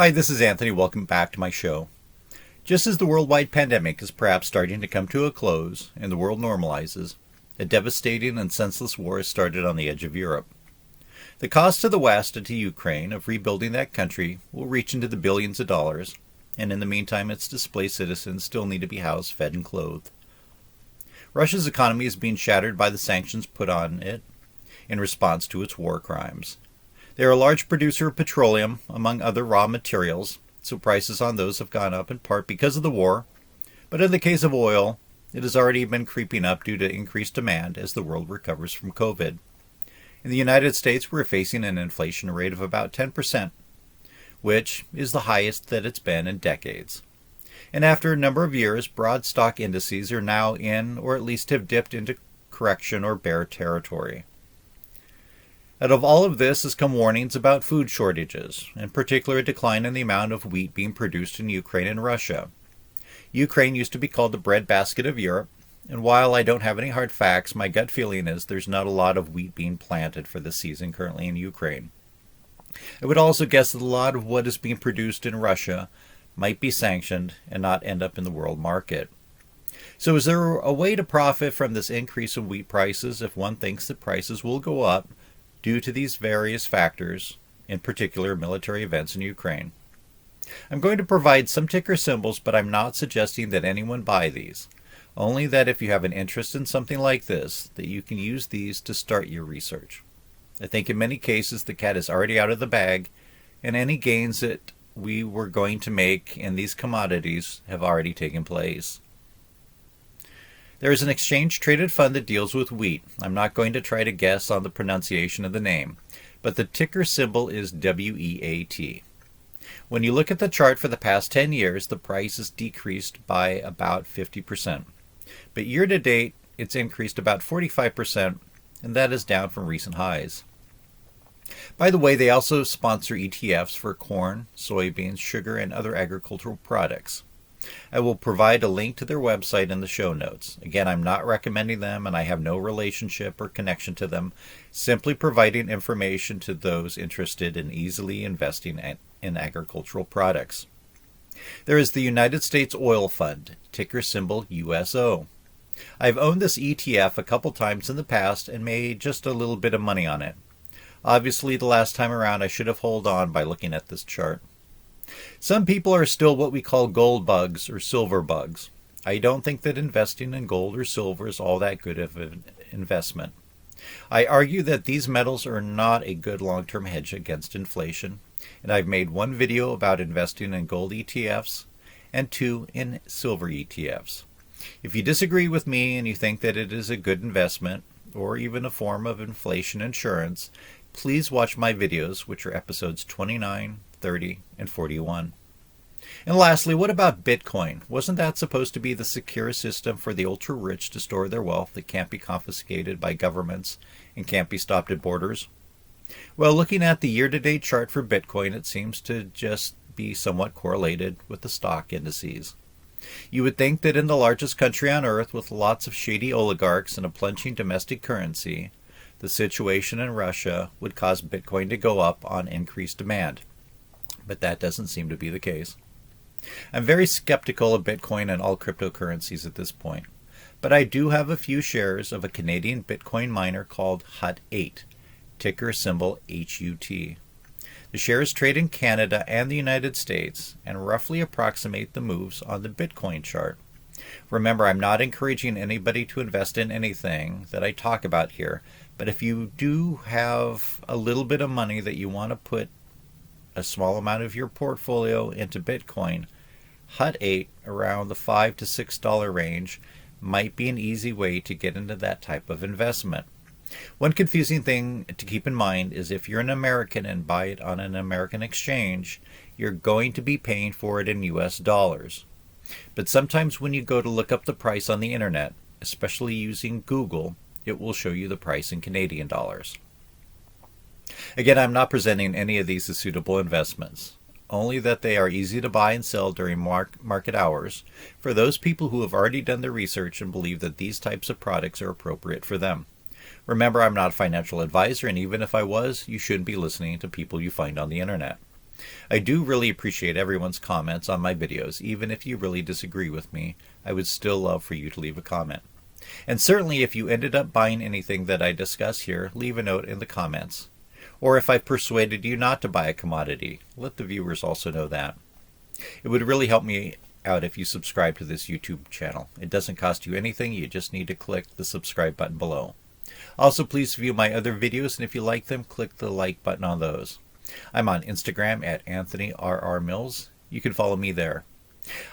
Hi, this is Anthony. Welcome back to my show. Just as the worldwide pandemic is perhaps starting to come to a close and the world normalizes, a devastating and senseless war has started on the edge of Europe. The cost to the West and to Ukraine of rebuilding that country will reach into the billions of dollars, and in the meantime its displaced citizens still need to be housed, fed, and clothed. Russia's economy is being shattered by the sanctions put on it in response to its war crimes. They are a large producer of petroleum, among other raw materials, so prices on those have gone up in part because of the war. But in the case of oil, it has already been creeping up due to increased demand as the world recovers from COVID. In the United States, we're facing an inflation rate of about 10%, which is the highest that it's been in decades. And after a number of years, broad stock indices are now in, or at least have dipped into correction or bear territory. Out of all of this has come warnings about food shortages, in particular a decline in the amount of wheat being produced in Ukraine and Russia. Ukraine used to be called the breadbasket of Europe, and while I don't have any hard facts, my gut feeling is there's not a lot of wheat being planted for this season currently in Ukraine. I would also guess that a lot of what is being produced in Russia might be sanctioned and not end up in the world market. So is there a way to profit from this increase in wheat prices if one thinks that prices will go up due to these various factors, in particular military events in Ukraine? I'm going to provide some ticker symbols, but I'm not suggesting that anyone buy these. Only that if you have an interest in something like this, that you can use these to start your research. I think in many cases the cat is already out of the bag, and any gains that we were going to make in these commodities have already taken place. There is an exchange-traded fund that deals with wheat. I'm not going to try to guess on the pronunciation of the name, but the ticker symbol is WEAT. When you look at the chart for the past 10 years, the price has decreased by about 50%. But year-to-date, it's increased about 45%, and that is down from recent highs. By the way, they also sponsor ETFs for corn, soybeans, sugar, and other agricultural products. I will provide a link to their website in the show notes. Again, I'm not recommending them and I have no relationship or connection to them, simply providing information to those interested in easily investing in agricultural products. There is the United States Oil Fund, ticker symbol USO. I've owned this ETF a couple times in the past and made just a little bit of money on it. Obviously, the last time around I should have held on by looking at this chart. Some people are still what we call gold bugs or silver bugs. I don't think that investing in gold or silver is all that good of an investment. I argue that these metals are not a good long-term hedge against inflation, and I've made one video about investing in gold ETFs and two in silver ETFs. If you disagree with me and you think that it is a good investment, or even a form of inflation insurance, please watch my videos, which are episodes 29, 30, and 41. And lastly, what about Bitcoin? Wasn't that supposed to be the secure system for the ultra-rich to store their wealth that can't be confiscated by governments and can't be stopped at borders? Well, looking at the year-to-date chart for Bitcoin, it seems to just be somewhat correlated with the stock indices. You would think that in the largest country on earth with lots of shady oligarchs and a plunging domestic currency, the situation in Russia would cause Bitcoin to go up on increased demand. But that doesn't seem to be the case. I'm very skeptical of Bitcoin and all cryptocurrencies at this point, but I do have a few shares of a Canadian Bitcoin miner called Hut8, ticker symbol HUT. The shares trade in Canada and the United States and roughly approximate the moves on the Bitcoin chart. Remember, I'm not encouraging anybody to invest in anything that I talk about here, but if you do have a little bit of money that you want to put a small amount of your portfolio into Bitcoin, Hut8 around the $5 to $6 range might be an easy way to get into that type of investment. One confusing thing to keep in mind is if you're an American and buy it on an American exchange, you're going to be paying for it in US dollars. But sometimes when you go to look up the price on the internet, especially using Google, it will show you the price in Canadian dollars. Again, I'm not presenting any of these as suitable investments, only that they are easy to buy and sell during market hours for those people who have already done their research and believe that these types of products are appropriate for them. Remember, I'm not a financial advisor, and even if I was, you shouldn't be listening to people you find on the internet. I do really appreciate everyone's comments on my videos. Even if you really disagree with me, I would still love for you to leave a comment. And certainly if you ended up buying anything that I discuss here, leave a note in the comments. Or if I've persuaded you not to buy a commodity, let the viewers also know that. It would really help me out if you subscribe to this YouTube channel. It doesn't cost you anything, you just need to click the subscribe button below. Also, please view my other videos, and if you like them, click the like button on those. I'm on Instagram at AnthonyRRMills. You can follow me there.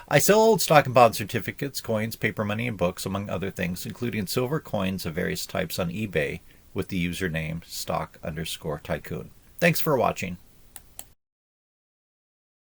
I sell old stock and bond certificates, coins, paper money, and books, among other things, including silver coins of various types on eBay with the username stock_tycoon. Thanks for watching.